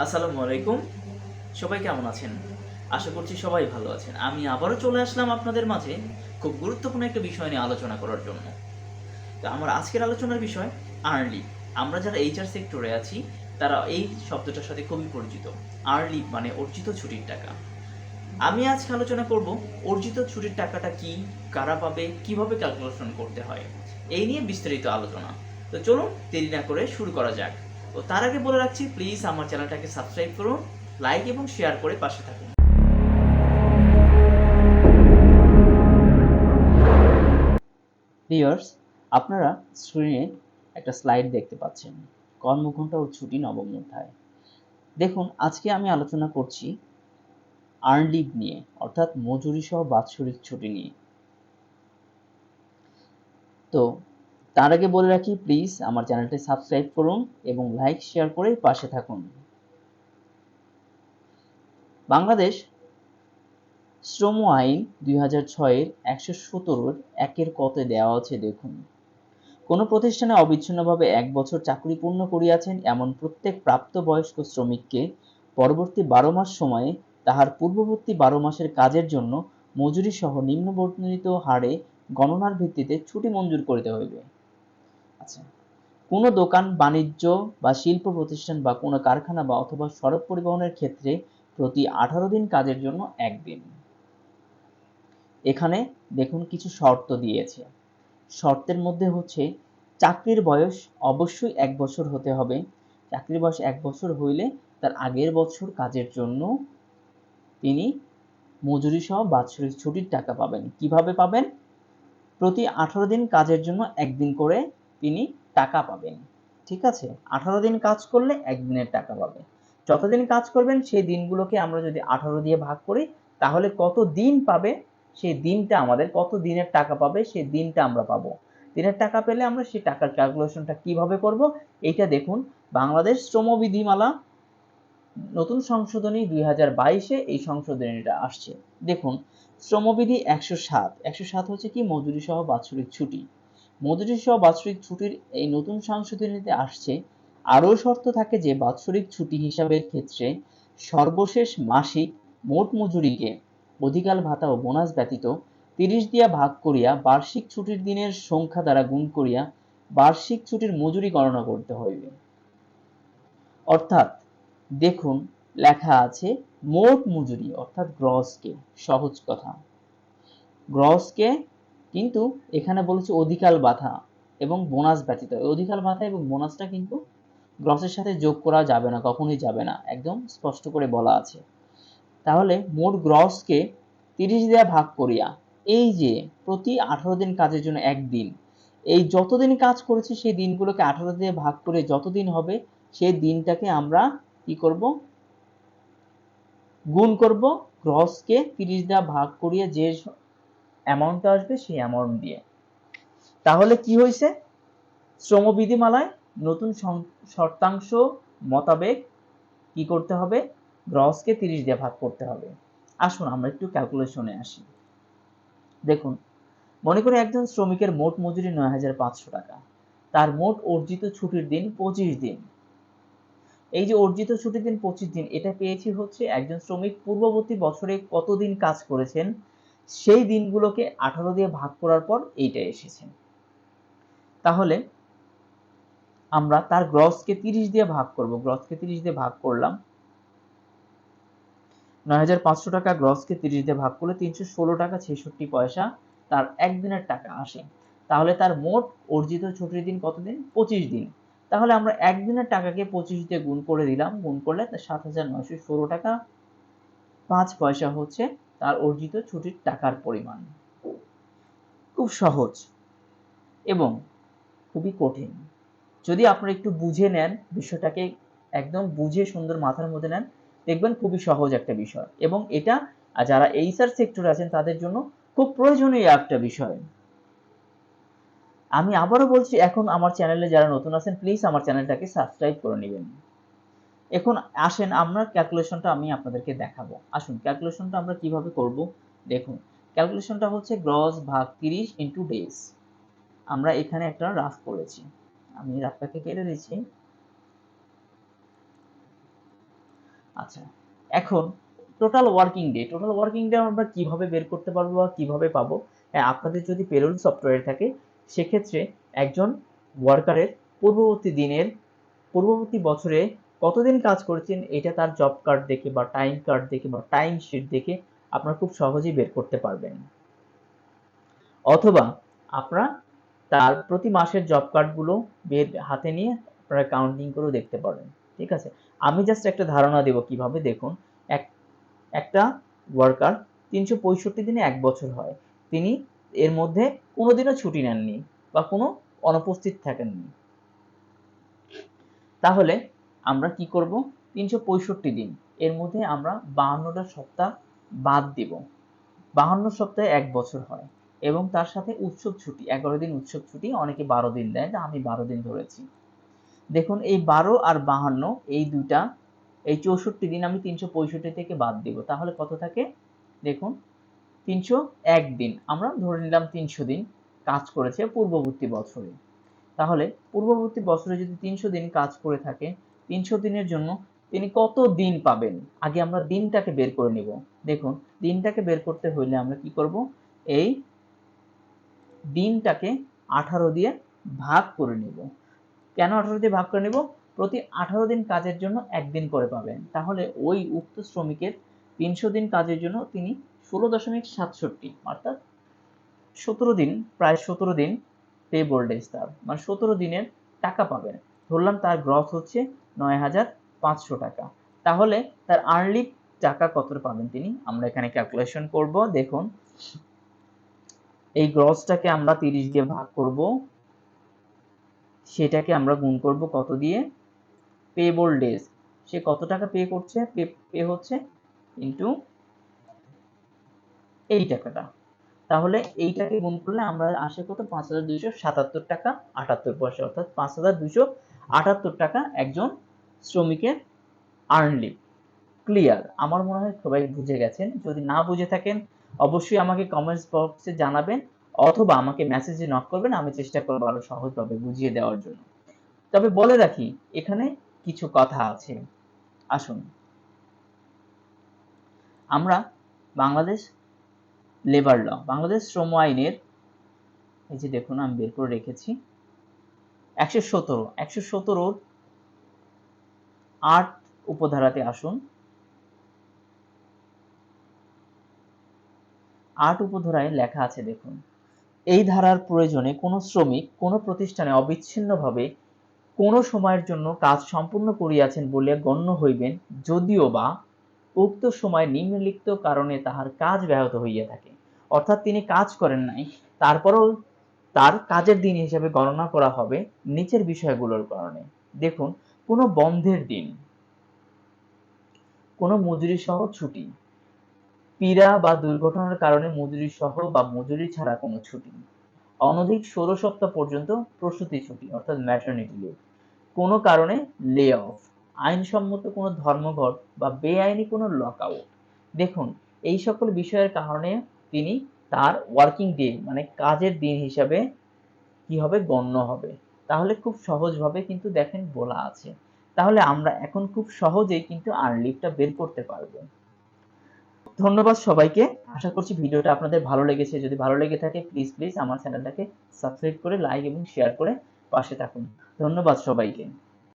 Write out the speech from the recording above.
আসসালামু আলাইকুম। সবাই কেমন আছেন? আশা করছি সবাই ভালো আছেন। আমি আবারও চলে আসলাম আপনাদের মাঝে খুব গুরুত্বপূর্ণ একটা বিষয় নিয়ে আলোচনা করার জন্য। তো আমার আজকের আলোচনার বিষয় আর্ন লিভ। আমরা যারা এইচআর সেক্টরে আছি তারা এই শব্দটার সাথে খুবই পরিচিত। আর্ন লিভ মানে অর্জিত ছুটির টাকা। আমি আজকে আলোচনা করব অর্জিত ছুটির টাকাটা কি, কারা পাবে, কিভাবে ক্যালকুলেশন করতে হয়, এই নিয়ে বিস্তারিত আলোচনা। তো চলুন দেরি না করে শুরু করা যাক। তো তার আগে বলে রাখছি, প্লিজ আমার চ্যানেলটাকে সাবস্ক্রাইব করুন, লাইক এবং শেয়ার করে পাশে থাকুন। ভিউয়ার্স, আপনারা স্ক্রিনে একটা স্লাইড দেখতে পাচ্ছেন, কর্মঘণ্টা ও ছুটি নবম অধ্যায়। দেখুন, আজকে আমি আলোচনা করছি আর্ন লিভ নিয়ে, অর্থাৎ মজুরি সহ বাৎসরিক ছুটি নিয়ে। তো তার আগে বলে রাখি, প্লিজ আমার চ্যানেলটি সাবস্ক্রাইব করুন এবং লাইক শেয়ার করে পাশে থাকুন। বাংলাদেশ শ্রম আইন ২০০৬-এর ১১৭-র ১-এর ক-তে দেওয়া আছে, দেখুন, কোন প্রতিষ্ঠানে অবিচ্ছিন্নভাবে ১ বছর চাকরি পূর্ণ করিয়াছেন এমন প্রত্যেক প্রাপ্তবয়স্ক শ্রমিককে পরবর্তী ১২ মাস সময়ে তাহার পূর্ববর্তী ১২ মাসের কাজের জন্য মজুরিসহ নিম্নবর্ণিত হারে গণনার ভিত্তিতে ছুটি মঞ্জুর করিতে হইবে। আচ্ছা, কোন দোকান, বাণিজ্য বা শিল্প প্রতিষ্ঠান বা কোন কারখানা বা অথবা সড়ক পরিবহনের ক্ষেত্রে প্রতি ১৮ দিন কাজের জন্য ১ দিন। এখানে দেখুন কিছু শর্ত দিয়েছে। শর্তের মধ্যে হচ্ছে চাকরির বয়স অবশ্যই ১ বছর হতে হবে। চাকরির বয়স ১ বছর হইলে তার আগের বছর কাজের জন্য তিনি মজুরি সহ বাৎসরিক ছুটির টাকা পাবেন। কিভাবে পাবেন? প্রতি ১৮ দিন কাজের জন্য ১ দিন করে তিনি টাকা পাবেন। ঠিক আছে? ১৮ দিন কাজ করলে ১ দিনের টাকা পাবে। যতদিন কাজ করবেন সেই দিনগুলোকে আমরা যদি ১৮ দিয়ে ভাগ করি তাহলে কত দিন পাবে, সেই দিনটা আমাদের কত দিনের টাকা পাবে সেই দিনটা আমরা পাবো। দিনের টাকা পেলে আমরা সেই টাকার ক্যালকুলেশনটা কিভাবে করব, এইটা দেখুন, বাংলাদেশ শ্রম বিধিমালা নতুন সংশোধনী ২০২২-এ এই সংশোধনীটা আসছে। দেখুন, শ্রমবিধি ১০৭ হচ্ছে কি, মজুরি সহ বাৎসরিক ছুটি। মজুরি সহ বাৎসরিক ছুটির এই নতুন সংশোধনীতে আসছে, আরও শর্ত থাকে যে বাৎসরিক ছুটি হিসাবের ক্ষেত্রে সর্বশেষ মাসিক মোট মজুরিকে অধিকাল ভাতা ও বোনাস ব্যতীত ৩০ দিয়া ভাগ করিয়া বার্ষিক ছুটির দিনের সংখ্যা দ্বারা গুণ করিয়া বার্ষিক ছুটির মজুরি গণনা করতে হইবে। অর্থাৎ দেখুন, লেখা আছে মোট মজুরি, অর্থাৎ গ্রসকে, সহজ কথা গ্রসকে, কিন্তু এখানে বলেছে অধিকাল ভাতা এবং বোনাস ব্যতীত। অধিকাল ভাতা এবং বোনাসটা কিন্তু গ্রসের সাথে যোগ করা যাবে না, কখনোই যাবে না, একদম স্পষ্ট করে বলা আছে। তাহলে মোট গ্রসকে ৩০ দিয়ে ভাগ করিয়া, এই যে প্রতি ১৮ দিন কাজের জন্য ১ দিন, এই যতদিন কাজ করেছি সেই দিনগুলোকে ১৮ দিয়ে ভাগ করে যতদিন হবে সেই দিনটাকে আমরা কি করব, গুণ করব গ্রসকে ৩০ দিয়ে ভাগ করিয়ে যে অ্যামাউন্ট আসবে সেই অ্যামাউন্ট দিয়ে। তাহলে কি হয়েছে, শ্রমবিধিমালায় নতুন শর্তাংশ মোতাবেক কি করতে হবে, গ্রসকে ৩০ দিয়ে ভাগ করতে হবে। আসুন আমরা একটু ক্যালকুলেশনে আসি। দেখুন, মনে করি একজন শ্রমিকের মোট মজুরি ৯৫০০ টাকা, তার মোট অর্জিত ছুটির দিন ২৫ দিন। এই যে অর্জিত ছুটির দিন ২৫ দিন, এটা পেয়েছি হচ্ছে একজন শ্রমিক পূর্ববর্তী বছরে কতদিন কাজ করেছেন সেই দিনগুলোকে ১৮ দিয়ে ভাগ করার পর এইটা এসেছে। তাহলে আমরা তার গ্রসকে ৩০ দিয়ে ভাগ করব, গ্রসকে ৩০ দিয়ে ভাগ করলাম, ৯৫০০ টাকা গ্রসকে ৩০ দিয়ে ভাগ করলে ৩১৬ টাকা ৬৬ পয়সা তার একদিনের টাকা আসে। তাহলে তার মোট অর্জিত ছুটির দিন কত দিন? ২৫ দিন। তাহলে আমরা একদিনের টাকাকে ২৫ দিয়ে গুণ করে দিলাম, গুণ করলে ৭৯১৬ টাকা ৫ পয়সা হচ্ছে তার অর্জিত ছুটির টাকার পরিমাণ। খুব সহজ এবং খুবই কঠিন। যদি আপনারা একটু বুঝে নেন বিষয়টাকে, একদম বুঝে সুন্দর মাথার মধ্যে নেন, দেখবেন খুবই সহজ একটা বিষয়, এবং এটা যারা এইচআর সেক্টরে আছেন তাদের জন্য খুব প্রয়োজনীয় একটা বিষয়। আমি আবারও বলছি, এখন আমার চ্যানেলে যারা নতুন আছেন প্লিজ আমার চ্যানেলটাকে সাবস্ক্রাইব করে নেবেন। এখন আসেন আমরা ক্যালকুলেশনটা আমি আপনাদেরকে দেখাবো। আসুন ক্যালকুলেশনটা আমরা কিভাবে করব দেখুন। ক্যালকুলেশনটা হচ্ছে গ্রস ভাগ 30 ইন্টু ডেজ। আমরা এখানে একটা রাফ করেছি, আমি রাফটাকে কেটে দিচ্ছি। আচ্ছা, এখন টোটাল ওয়ার্কিং ডে আমরা কিভাবে বের করতে পারবো বা কিভাবে পাবো? হ্যাঁ, আপনাদের যদি পেরোল সফটওয়্যার থাকে সেক্ষেত্রে একজন ওয়ার্কারের পূর্ববর্তী বছরে কতদিন কাজ করেছেন এটা তার জব কার্ড দেখে বা টাইম কার্ড দেখে বা টাইম শিট দেখে আপনারা খুব সহজেই বের করতে পারবেন। অথবা আপনারা তার প্রতি মাসের জব কার্ডগুলো হাতে নিয়ে আপনারা কাউন্টিং করেও দেখতে পারেন। ঠিক আছে, আমি জাস্ট একটা ধারণা দেব কিভাবে। দেখুন, একটা ওয়ার্কার 365 দিনে 1 বছর হয়, তিনি এর মধ্যে কোনোদিনও ছুটি নেননি বা কোনো অনুপস্থিত থাকেননি। তাহলে আমরা কি করব? 365 দিন এর মধ্যে আমরা 52টা সপ্তাহ বাদ দিব। 52 সপ্তাহে 1 বছর হয় এবং তার সাথে উৎসব ছুটি 11 দিন উৎসব ছুটি, অনেকে 12 দিন দেয়, আমি 12 দিন ধরেছি। দেখুন, এই 12 আর 52 এই 64 দিন আমি 365 থেকে বাদ দিব, তাহলে কত থাকে? দেখুন, 301 দিন আমরা ধরে নিলাম 300 দিন কাজ করেছে পূর্ববর্তী বছরে। তাহলে পূর্ববর্তী বছরে যদি 300 দিন কাজ করে থাকে, 300 দিনের জন্য তিনি কত দিন পাবেন? আগে আমরা দিনটাকে বের করে নিব। দেখুন, দিনটাকে বের করতে হইলে আমরা কি করব? এই দিনটাকে 18 দিয়ে ভাগ করে নিব। কেন 18 দিয়ে ভাগ করে নিব? প্রতি 18 দিন কাজের জন্য একদিন করে পাবেন। তাহলে ওই উক্ত শ্রমিকের 300 দিন কাজের জন্য তিনি 16.67 অর্থাৎ 17 দিন, প্রায় 17 দিন পেবল ডেজ, তার মানে 17 দিনের টাকা পাবেন। ধরলাম তার গ্রস হচ্ছে 9,500 টাকা। তাহলে তার আর্নলি টাকা কত পাবেন তিনি? আমরা এখানে ক্যালকুলেশন করব। দেখুন, এই গ্রসটাকে আমরা 30 দিয়ে ভাগ করব, সেটাকে আমরা গুণ করব কত দিয়ে? পেবল ডেজ, সে কত টাকা পে করছে, পে হচ্ছে ইনটু এই টাকাটা। তাহলে এইটাকে গুণ করলে আমরা আসে কত? 5,277 টাকা 78 পয়সা, অর্থাৎ 5,278 টাকা একজন শ্রমিকের আর্নলি। ক্লিয়ার? আমার মনে হয় সবাই বুঝে গেছেন। যদি না বুঝে থাকেন অবশ্যই আমাকে কমেন্টস বক্সে জানাবেন অথবা আমাকে মেসেজে নক করবেন, আমি চেষ্টা করব আরো সহজভাবে বুঝিয়ে দেওয়ার জন্য। তবে বলে রাখি, এখানে কিছু কথা আছে। আসুন, আমরা বাংলাদেশ বাংলাদেশ শ্রম আইনের, এই যে দেখুন আমি বের করে রেখেছি, 117 8 উপধারাতে আসুন। 8 উপধারায় লেখা আছে, দেখুন, এই ধারার প্রয়োজনে কোনো শ্রমিক কোনো প্রতিষ্ঠানে অবিচ্ছিন্নভাবে কোনো সময়ের জন্য কাজ সম্পূর্ণ করিয়াছেন বলিয়া গণ্য হইবেন, যদিও বা উক্ত সময় নিম্নলিখিত কারণে তাহার কাজ ব্যাহত হইয়া থাকে। অর্থাৎ তিনি কাজ করেন নাই, তারপরেও তার কাজের দিন হিসেবে গণনা করা হবে নিচের বিষয়গুলোর কারণে। দেখুন, কোনো বন্ধের দিন, কোনো মজুরি সহ ছুটি, পীড়া বা দুর্ঘটনার কারণে মজুরি সহ বা মজুরি ছাড়া কোনো ছুটি, অনধিক 16 সপ্তাহ পর্যন্ত প্রসূতি ছুটি অর্থাৎ ম্যাটারনিটি লিভ, কোনো কারণে লে অফ, আইনসম্মত কোনো ধর্মঘট বা বেআইনি কোনো লকআউট। দেখুন, এই সকল বিষয়ের কারণে তিনি তার ওয়ার্কিং ডে মানে কাজের দিন হিসাবে কি হবে? গণ্য হবে। তাহলে খুব সহজভাবে কিন্তু দেখেন বলা আছে। তাহলে আমরা এখন খুব সহজেই কিন্তু আর্নলিভটা বের করতে পারবো। ধন্যবাদ সবাইকে। আশা করছি ভিডিওটা আপনাদের ভালো লেগেছে। যদি ভালো লেগে থাকে প্লিজ আমার চ্যানেলটাকে সাবস্ক্রাইব করে লাইক এবং শেয়ার করে পাশে থাকুন। ধন্যবাদ সবাইকে।